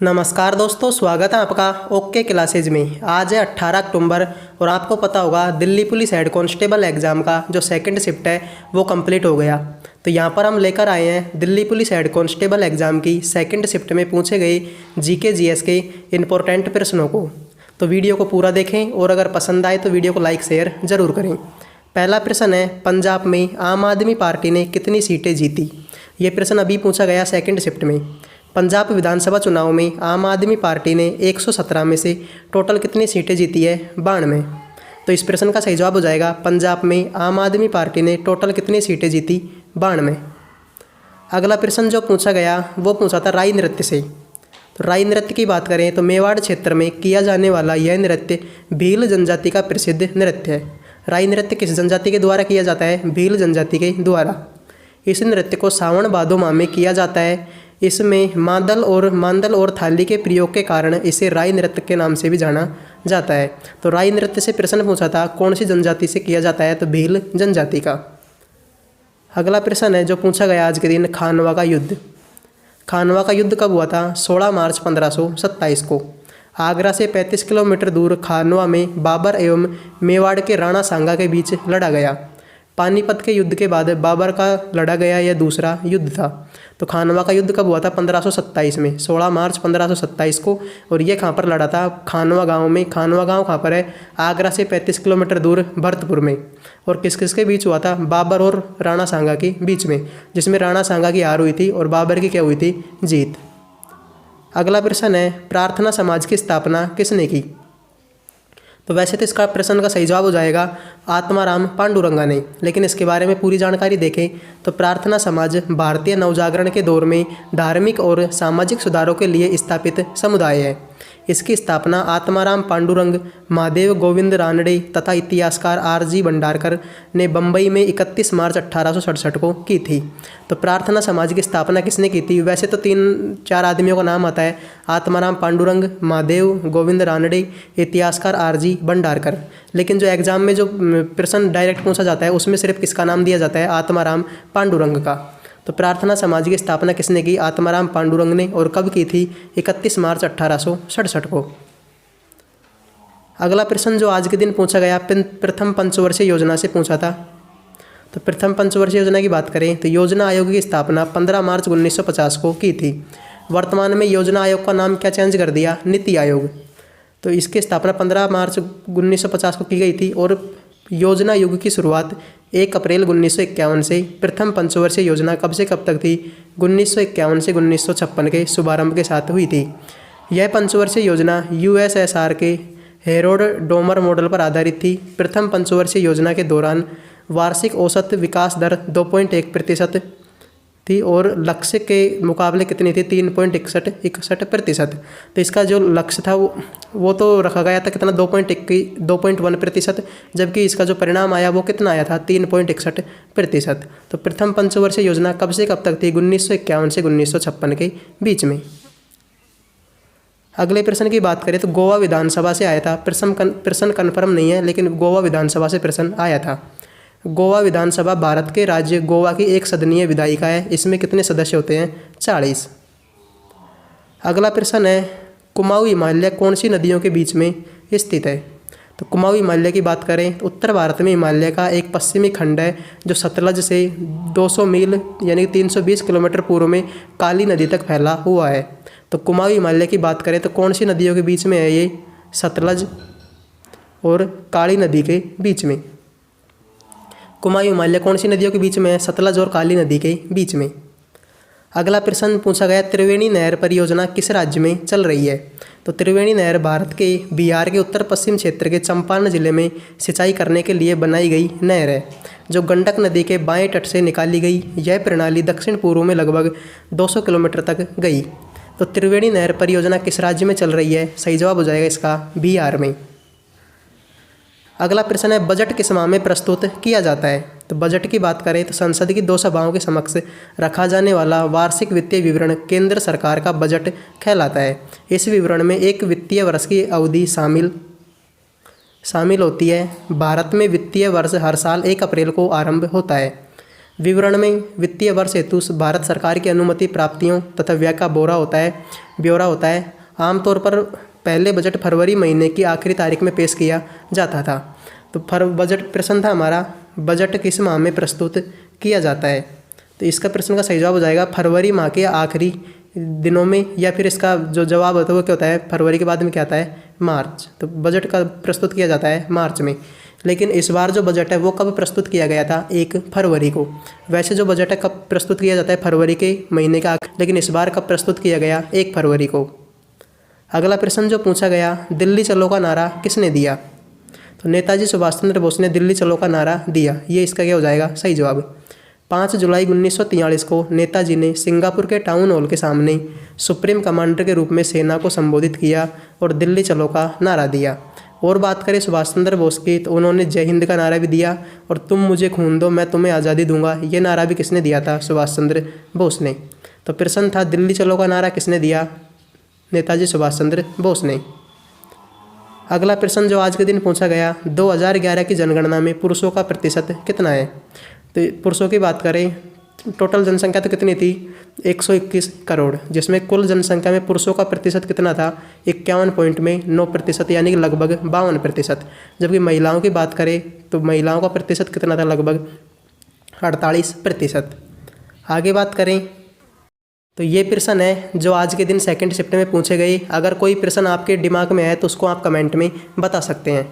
नमस्कार दोस्तों, स्वागत है आपका ओके क्लासेज में। आज है 18 अक्टूबर और आपको पता होगा Delhi police head constable exam का जो सेकंड शिफ्ट है वो कंप्लीट हो गया। तो यहाँ पर हम लेकर आए हैं Delhi police head constable exam की सेकंड शिफ्ट में पूछे गए जीके जीएस के इम्पोर्टेंट प्रश्नों को। तो वीडियो को पूरा देखें और अगर पसंद आए तो वीडियो को लाइक शेयर ज़रूर करें। पहला प्रश्न है, पंजाब में आम आदमी पार्टी ने कितनी सीटें जीती? ये प्रश्न अभी पूछा गया सेकंड शिफ्ट में। पंजाब विधानसभा चुनाव में आम आदमी पार्टी ने 117 में से टोटल कितनी सीटें जीती है? 92। तो इस प्रश्न का सही जवाब हो जाएगा, पंजाब में आम आदमी पार्टी ने टोटल कितनी सीटें जीती? 92। अगला प्रश्न जो पूछा गया वो पूछा था राई नृत्य से। तो राई नृत्य की बात करें तो मेवाड़ क्षेत्र में किया जाने वाला यह नृत्य भील जनजाति का प्रसिद्ध नृत्य है। राई नृत्य किस जनजाति के द्वारा किया जाता है? भील जनजाति के द्वारा। इस नृत्य को सावन भादो माह में किया जाता है। इसमें मांदल और थाली के प्रयोग के कारण इसे राई नृत्य के नाम से भी जाना जाता है। तो राई नृत्य से प्रश्न पूछा था कौन सी जनजाति से किया जाता है? तो भील जनजाति का। अगला प्रश्न है जो पूछा गया आज के दिन, खानवा का युद्ध। खानवा का युद्ध कब हुआ था? 16 मार्च 1527 को। आगरा से 35 किलोमीटर दूर खानवा में बाबर एवं मेवाड़ के राणा सांगा के बीच लड़ा गया। पानीपत के युद्ध के बाद बाबर का लड़ा गया यह दूसरा युद्ध था। तो खानवा का युद्ध कब हुआ था? 1527 में, 16 मार्च 1527 को। और ये कहाँ पर लड़ा था? खानवा गांव में। खानवा गांव कहाँ पर है? आगरा से 35 किलोमीटर दूर भरतपुर में। और किस किस के बीच हुआ था? बाबर और राणा सांगा के बीच में, जिसमें राणा सांगा की हार हुई थी और बाबर की क्या हुई थी? जीत। अगला प्रश्न है, प्रार्थना समाज की स्थापना किसने की? तो वैसे तो इसका प्रश्न का सही जवाब हो जाएगा आत्माराम पांडुरंगा ने, लेकिन इसके बारे में पूरी जानकारी देखें तो प्रार्थना समाज भारतीय नवजागरण के दौर में धार्मिक और सामाजिक सुधारों के लिए स्थापित समुदाय है। इसकी स्थापना आत्माराम पांडुरंग, महादेव गोविंद रानडे तथा इतिहासकार आर.जी. भंडारकर ने बम्बई में 31 मार्च 1867 को की थी। तो प्रार्थना समाज की स्थापना किसने की थी? वैसे तो 3-4 आदमियों का नाम आता है, आत्माराम पांडुरंग, महादेव गोविंद रानडे, इतिहासकार आर.जी. भंडारकर। लेकिन जो एग्जाम में जो प्रश्न डायरेक्ट पूछा जाता है उसमें सिर्फ किसका नाम दिया जाता है? आत्माराम पांडुरंग का। तो प्रार्थना समाज की स्थापना किसने की? आत्माराम पांडुरंग ने। और कब की थी? 31 मार्च 1867 को। अगला प्रश्न जो आज के दिन पूछा गया प्रथम पंचवर्षीय योजना से पूछा था। तो प्रथम पंचवर्षीय योजना की बात करें तो योजना आयोग की स्थापना 15 मार्च 1950 को की थी। वर्तमान में योजना आयोग का नाम क्या चेंज कर दिया? नीति आयोग। तो इसकी स्थापना 15 मार्च 1950 को की गई थी। और योजना युग की शुरुआत 1 अप्रैल 1951 से। प्रथम पंचवर्षीय योजना कब से कब तक थी? 1951 से 1956 के शुभारंभ के साथ हुई थी। यह पंचवर्षीय योजना यूएसएसआर के हेरोड डोमर मॉडल पर आधारित थी। प्रथम पंचवर्षीय योजना के दौरान वार्षिक औसत विकास दर 2.1% थी और लक्ष्य के मुकाबले कितनी थी? 3.61%। तो इसका जो लक्ष्य था वो तो रखा गया था कितना? 2.1%, जबकि इसका जो परिणाम आया वो कितना आया था? 3.61%। तो प्रथम पंचवर्षीय योजना कब से कब तक थी? 1951 से 1956 के बीच में। अगले प्रश्न की बात करें तो गोवा विधानसभा से आया था। प्रश्न कन्फर्म नहीं है, लेकिन गोवा विधानसभा से प्रश्न आया था। गोवा विधानसभा भारत के राज्य गोवा की एक सदनीय विधायिका है। इसमें कितने सदस्य होते हैं? 40। अगला प्रश्न है, कुमाऊं हिमालय कौन सी नदियों के बीच में स्थित है? तो कुमाऊं हिमालय की बात करें तो उत्तर भारत में हिमालय का एक पश्चिमी खंड है जो सतलज से 200 मील यानी 320 किलोमीटर पूर्व में काली नदी तक फैला हुआ है। तो कुमाऊं हिमालय की बात करें तो कौन सी नदियों के बीच में है ये? सतलज और काली नदी के बीच में। कुमाऊं हिमालय कौन सी नदियों के बीच में है? सतलज और काली नदी के बीच में। अगला प्रश्न पूछा गया, त्रिवेणी नहर परियोजना किस राज्य में चल रही है? तो त्रिवेणी नहर भारत के बिहार के उत्तर पश्चिम क्षेत्र के चंपारण जिले में सिंचाई करने के लिए बनाई गई नहर है, जो गंडक नदी के बाएं तट से निकाली गई। यह प्रणाली दक्षिण पूर्व में लगभग 200 किलोमीटर तक गई। तो त्रिवेणी नहर परियोजना किस राज्य में चल रही है? सही जवाब हो जाएगा इसका बिहार में। अगला प्रश्न है, बजट किस माह में प्रस्तुत किया जाता है? तो बजट की बात करें तो संसद की 2 सभाओं के समक्ष रखा जाने वाला वार्षिक वित्तीय विवरण केंद्र सरकार का बजट कहलाता है। इस विवरण में एक वित्तीय वर्ष की अवधि शामिल होती है। भारत में वित्तीय वर्ष हर साल 1 अप्रैल को आरंभ होता है। विवरण में वित्तीय वर्ष हेतु भारत सरकार की अनुमति प्राप्तियों तथा व्यय का ब्यौरा होता है। आमतौर पर पहले बजट फरवरी महीने की आखिरी तारीख में पेश किया जाता था। तो बजट प्रश्न था हमारा, बजट किस माह में प्रस्तुत किया जाता है। तो इसका प्रश्न का सही जवाब हो जाएगा फरवरी माह के आखिरी दिनों में, या फिर इसका जो जवाब होता है वो क्या होता है, फरवरी के बाद में क्या आता है, मार्च। तो बजट का प्रस्तुत किया जाता है मार्च में। लेकिन इस बार जो बजट है वो कब प्रस्तुत किया गया था, 1 फरवरी को। वैसे जो बजट है कब प्रस्तुत किया जाता है, फरवरी के महीने का, लेकिन इस बार कब प्रस्तुत किया गया, 1 फरवरी को। अगला प्रश्न जो पूछा गया, दिल्ली चलो का नारा किसने दिया। तो नेताजी सुभाष चंद्र बोस ने दिल्ली चलो का नारा दिया। ये इसका क्या हो जाएगा, सही जवाब। 5 जुलाई 1943 को नेताजी ने सिंगापुर के टाउन हॉल के सामने सुप्रीम कमांडर के रूप में सेना को संबोधित किया और दिल्ली चलो का नारा दिया। और बात करें सुभाष चंद्र बोस की, तो उन्होंने जय हिंद का नारा भी दिया और तुम मुझे खून दो मैं तुम्हें आज़ादी दूंगा, ये नारा भी किसने दिया था, सुभाष चंद्र बोस ने। तो प्रश्न था दिल्ली चलो का नारा किसने दिया, नेताजी सुभाष चंद्र बोस ने। अगला प्रश्न जो आज के दिन पूछा गया, 2011 की जनगणना में पुरुषों का प्रतिशत कितना है। तो पुरुषों की बात करें, टोटल जनसंख्या तो कितनी थी, 121 करोड़, जिसमें कुल जनसंख्या में पुरुषों का प्रतिशत कितना था, 51.9%, यानी कि लगभग 52%। जबकि महिलाओं की बात करें तो महिलाओं का प्रतिशत कितना था, लगभग 48%। आगे बात करें तो ये प्रश्न है जो आज के दिन 2 शिफ्ट में पूछे गए। अगर कोई प्रश्न आपके दिमाग में है तो उसको आप कमेंट में बता सकते हैं।